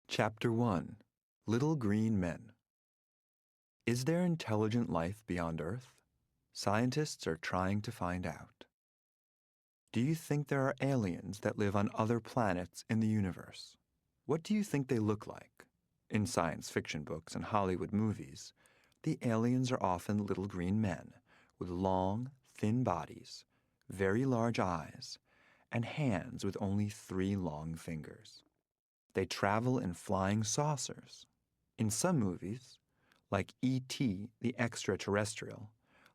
Chapter 1: Little Green Men. Is there intelligent life beyond Earth? Scientists are trying to find out. Do you think there are aliens that live on other planets in the universe? What do you think they look like? In science fiction books and Hollywood movies, the aliens are often little green men with long, thin bodies, very large eyes, and hands with only 3 long fingers. They travel in flying saucers. In some movies, like E.T. the Extraterrestrial,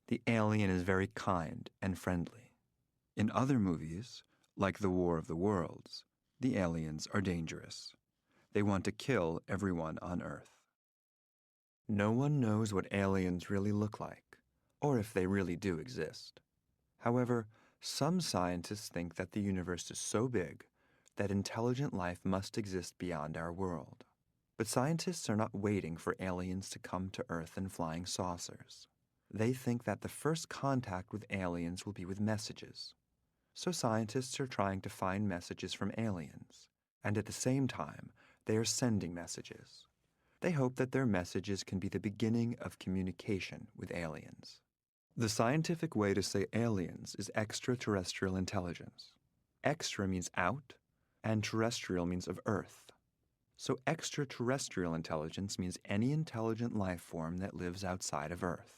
the alien is very kind and friendly. In other movies, like The War of the Worlds, the aliens are dangerous. They want to kill everyone on Earth. No one knows what aliens really look like, or if they really do exist. However, some scientists think that the universe is so big that intelligent life must exist beyond our world. But scientists are not waiting for aliens to come to Earth in flying saucers. They think that the first contact with aliens will be with messages. So scientists are trying to find messages from aliens, and at the same time, they are sending messages. They hope that their messages can be the beginning of communication with aliens. The scientific way to say aliens is extraterrestrial intelligence. Extra means out, and terrestrial means of Earth. So extraterrestrial intelligence means any intelligent life form that lives outside of Earth.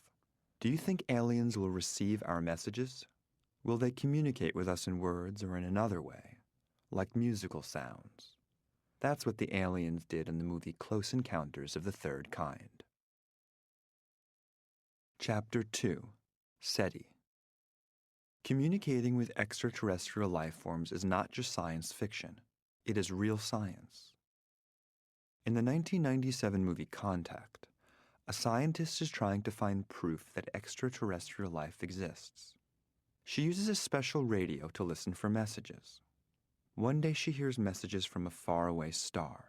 Do you think aliens will receive our messages? Will they communicate with us in words or in another way, like musical sounds? That's what the aliens did in the movie Close Encounters of the Third Kind. Chapter 2: SETI. Communicating with extraterrestrial life forms is not just science fiction, it is real science. In the 1997 movie Contact, a scientist is trying to find proof that extraterrestrial life exists. She uses a special radio to listen for messages. One day she hears messages from a faraway star.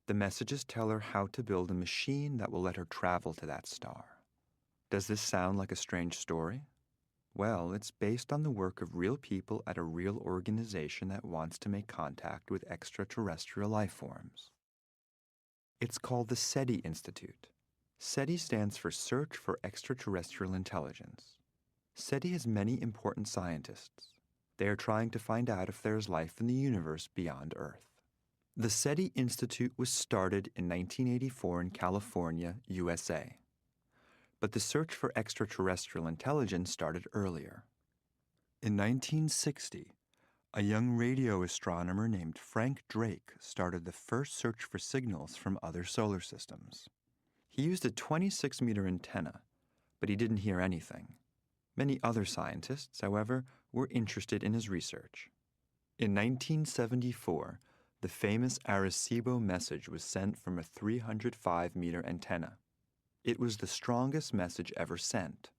The messages tell her how to build a machine that will let her travel to that star. Does this sound like a strange story? Well, it's based on the work of real people at a real organization that wants to make contact with extraterrestrial life forms. It's called the SETI Institute. SETI stands for Search for Extraterrestrial Intelligence. SETI has many important scientists. They are trying to find out if there is life in the universe beyond Earth. The SETI Institute was started in 1984 in California, USA. But the search for extraterrestrial intelligence started earlier. In 1960, a young radio astronomer named Frank Drake started the first search for signals from other solar systems. He used a 26-meter antenna, but he didn't hear anything. Many other scientists, however, were interested in his research. In 1974, the famous Arecibo message was sent from a 305-meter antenna. It was the strongest message ever sent.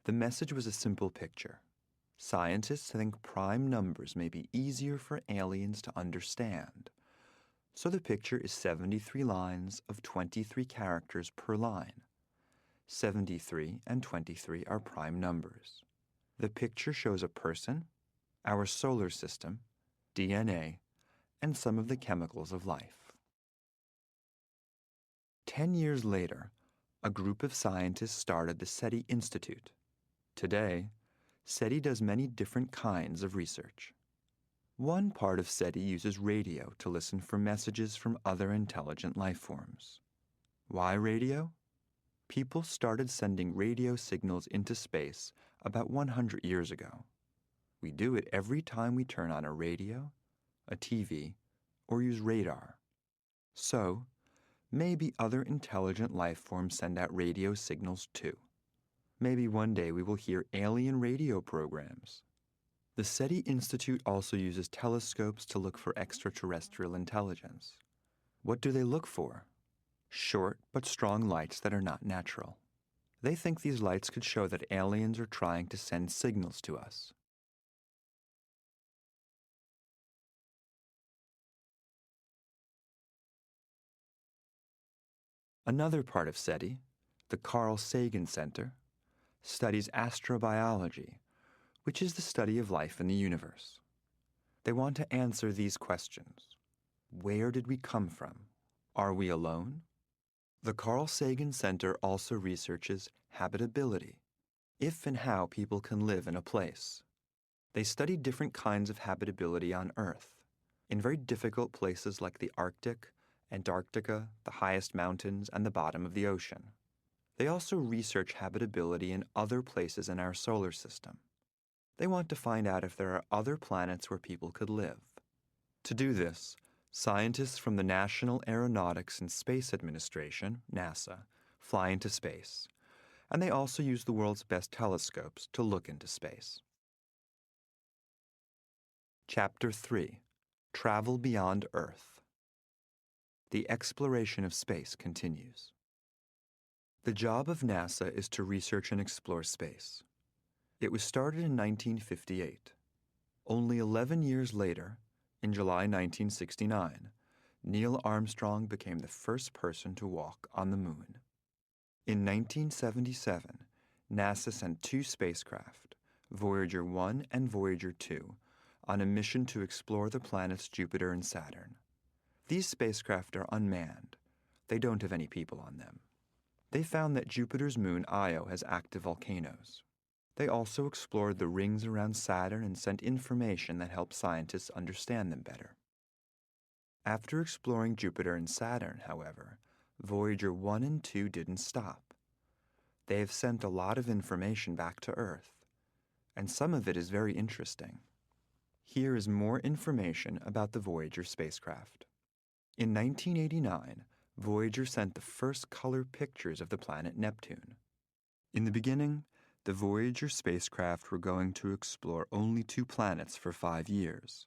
The message was a simple picture. Scientists think prime numbers may be easier for aliens to understand. So the picture is 73 lines of 23 characters per line. 73 and 23 are prime numbers. The picture shows a person, our solar system, DNA, and some of the chemicals of life. 10 years later, a group of scientists started the SETI Institute. Today, SETI does many different kinds of research. One part of SETI uses radio to listen for messages from other intelligent life forms. Why radio? People started sending radio signals into space about 100 years ago. We do it every time we turn on a radio, a TV, or use radar. So, maybe other intelligent life forms send out radio signals too. Maybe one day we will hear alien radio programs. The SETI Institute also uses telescopes to look for extraterrestrial intelligence. What do they look for? Short but strong lights that are not natural. They think these lights could show that aliens are trying to send signals to us. Another part of SETI, the Carl Sagan Center, studies astrobiology, which is the study of life in the universe. They want to answer these questions. Where did we come from? Are we alone? The Carl Sagan Center also researches habitability, if and how people can live in a place. They study different kinds of habitability on Earth, in very difficult places like the Arctic, Antarctica, the highest mountains, and the bottom of the ocean. They also research habitability in other places in our solar system. They want to find out if there are other planets where people could live. To do this, scientists from the National Aeronautics and Space Administration, NASA, fly into space, and they also use the world's best telescopes to look into space. Chapter 3: Travel Beyond Earth. The exploration of space continues. The job of NASA is to research and explore space. It was started in 1958. Only 11 years later, in July 1969, Neil Armstrong became the first person to walk on the moon. In 1977, NASA sent two spacecraft, Voyager 1 and Voyager 2, on a mission to explore the planets Jupiter and Saturn. These spacecraft are unmanned. They don't have any people on them. They found that Jupiter's moon Io has active volcanoes. They also explored the rings around Saturn and sent information that helped scientists understand them better. After exploring Jupiter and Saturn, however, Voyager 1 and 2 didn't stop. They have sent a lot of information back to Earth, and some of it is very interesting. Here is more information about the Voyager spacecraft. In 1989, Voyager sent the first color pictures of the planet Neptune. In the beginning, the Voyager spacecraft were going to explore only 2 planets for 5 years,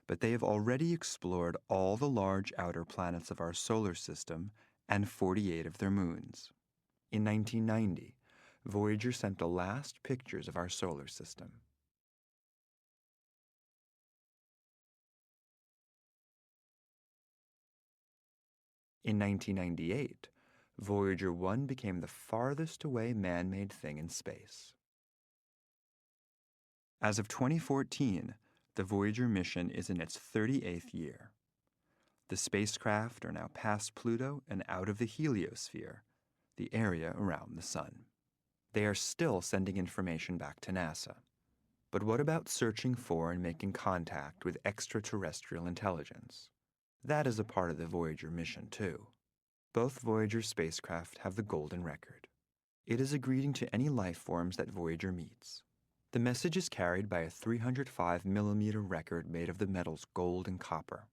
but they have already explored all the large outer planets of our solar system and 48 of their moons. In 1990, Voyager sent the last pictures of our solar system. In 1998, Voyager 1 became the farthest away man-made thing in space. As of 2014, the Voyager mission is in its 38th year. The spacecraft are now past Pluto and out of the heliosphere, the area around the Sun. They are still sending information back to NASA. But what about searching for and making contact with extraterrestrial intelligence? That is a part of the Voyager mission, too. Both Voyager spacecraft have the golden record. It is a greeting to any life forms that Voyager meets. The message is carried by a 305mm record made of the metals gold and copper.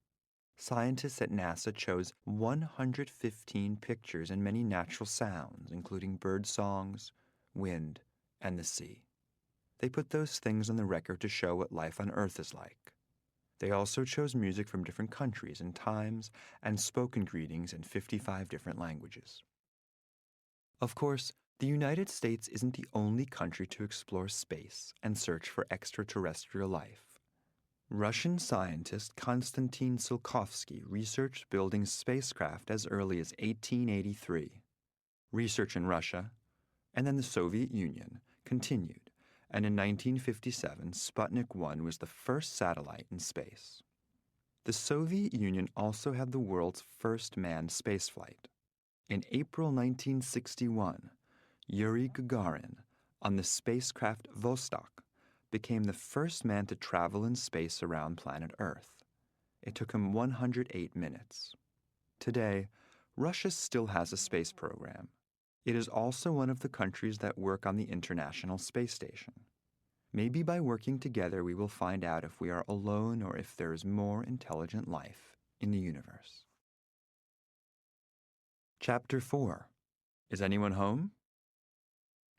Scientists at NASA chose 115 pictures and many natural sounds, including bird songs, wind, and the sea. They put those things on the record to show what life on Earth is like. They also chose music from different countries and times and spoken greetings in 55 different languages. Of course, the United States isn't the only country to explore space and search for extraterrestrial life. Russian scientist Konstantin Tsiolkovsky researched building spacecraft as early as 1883. Research in Russia, and then the Soviet Union, continued, and in 1957, Sputnik 1 was the first satellite in space. The Soviet Union also had the world's first manned spaceflight. In April 1961, Yuri Gagarin, on the spacecraft Vostok, became the first man to travel in space around planet Earth. It took him 108 minutes. Today, Russia still has a space program. It is also one of the countries that work on the International Space Station. Maybe by working together we will find out if we are alone or if there is more intelligent life in the universe. Chapter 4: Is anyone home?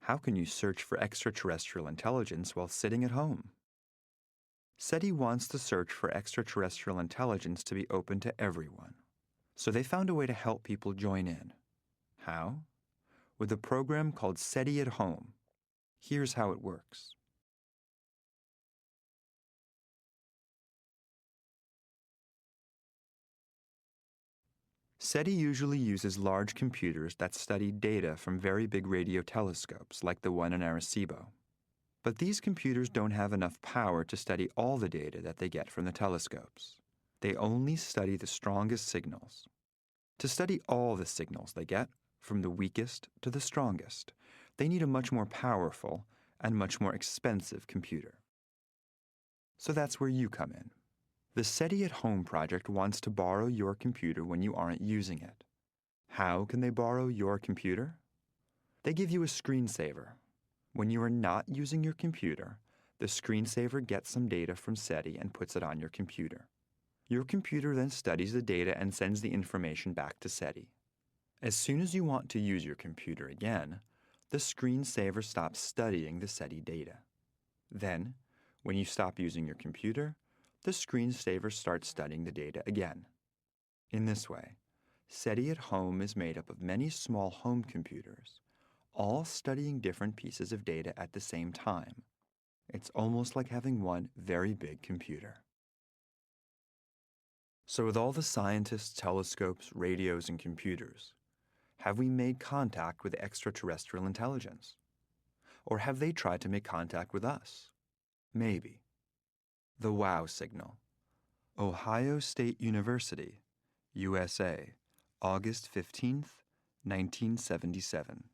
How can you search for extraterrestrial intelligence while sitting at home? SETI wants the search for extraterrestrial intelligence to be open to everyone. So they found a way to help people join in. How? With a program called SETI at Home. Here's how it works. SETI usually uses large computers that study data from very big radio telescopes like the one in Arecibo. But these computers don't have enough power to study all the data that they get from the telescopes. They only study the strongest signals. To study all the signals they get, from the weakest to the strongest, they need a much more powerful and much more expensive computer. So that's where you come in. The SETI at Home project wants to borrow your computer when you aren't using it. How can they borrow your computer? They give you a screensaver. When you are not using your computer, the screensaver gets some data from SETI and puts it on your computer. Your computer then studies the data and sends the information back to SETI. As soon as you want to use your computer again, the screensaver stops studying the SETI data. Then, when you stop using your computer, the screensaver starts studying the data again. In this way, SETI at Home is made up of many small home computers, all studying different pieces of data at the same time. It's almost like having one very big computer. So with all the scientists, telescopes, radios, and computers, have we made contact with extraterrestrial intelligence? Or have they tried to make contact with us? Maybe. The WOW signal. Ohio State University, USA, August 15th, 1977.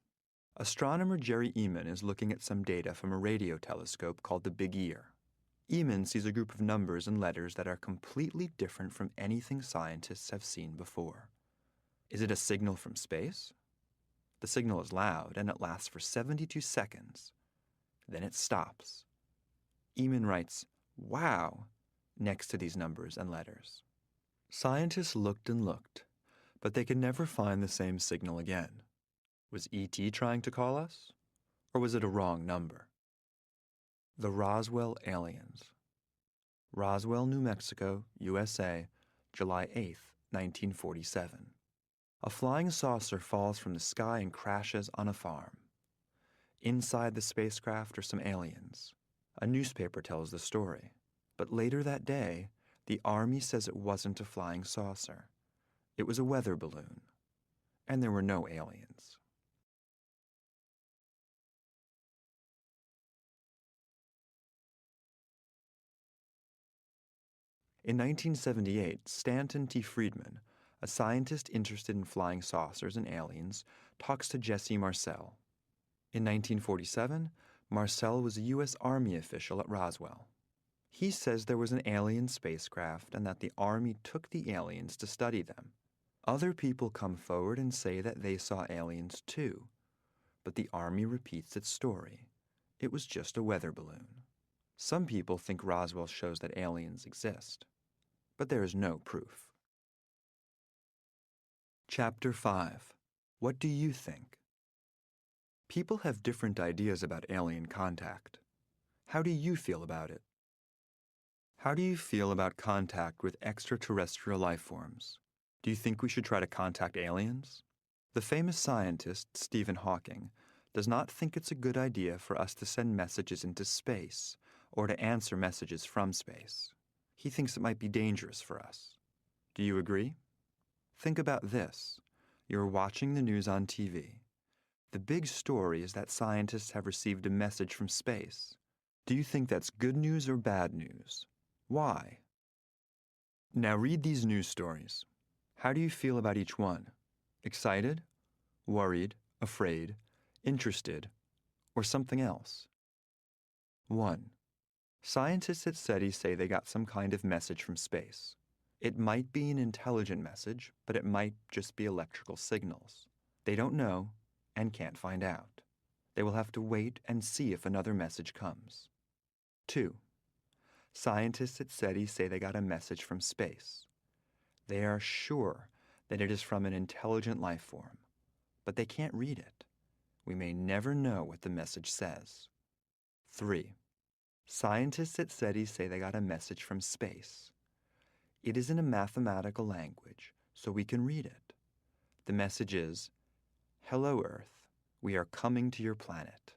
Astronomer Jerry Eman is looking at some data from a radio telescope called the Big Ear. Eman sees a group of numbers and letters that are completely different from anything scientists have seen before. Is it a signal from space? The signal is loud and it lasts for 72 seconds. Then it stops. Eman writes, "Wow," next to these numbers and letters. Scientists looked and looked, but they could never find the same signal again. Was ET trying to call us? Or was it a wrong number? The Roswell aliens. Roswell, New Mexico, USA, July 8th, 1947. A flying saucer falls from the sky and crashes on a farm. Inside the spacecraft are some aliens. A newspaper tells the story. But later that day, the Army says it wasn't a flying saucer. It was a weather balloon. And there were no aliens. In 1978, Stanton T. Friedman, a scientist interested in flying saucers and aliens, talks to Jesse Marcel. In 1947, Marcel was a U.S. Army official at Roswell. He says there was an alien spacecraft and that the Army took the aliens to study them. Other people come forward and say that they saw aliens too, but the Army repeats its story. It was just a weather balloon. Some people think Roswell shows that aliens exist, but there is no proof. Chapter 5. What do you think? People have different ideas about alien contact. How do you feel about it? How do you feel about contact with extraterrestrial life forms? Do you think we should try to contact aliens? The famous scientist, Stephen Hawking, does not think it's a good idea for us to send messages into space or to answer messages from space. He thinks it might be dangerous for us. Do you agree? Think about this. You're watching the news on TV. The big story is that scientists have received a message from space. Do you think that's good news or bad news? Why? Now read these news stories. How do you feel about each one? Excited? Worried? Afraid? Interested? Or something else? 1. Scientists at SETI say they got some kind of message from space. It might be an intelligent message, but it might just be electrical signals. They don't know and can't find out. They will have to wait and see if another message comes. 2. Scientists at SETI say they got a message from space. They are sure that it is from an intelligent life form, but they can't read it. We may never know what the message says. 3. Scientists at SETI say they got a message from space. It is in a mathematical language, so we can read it. The message is, "Hello, Earth. We are coming to your planet."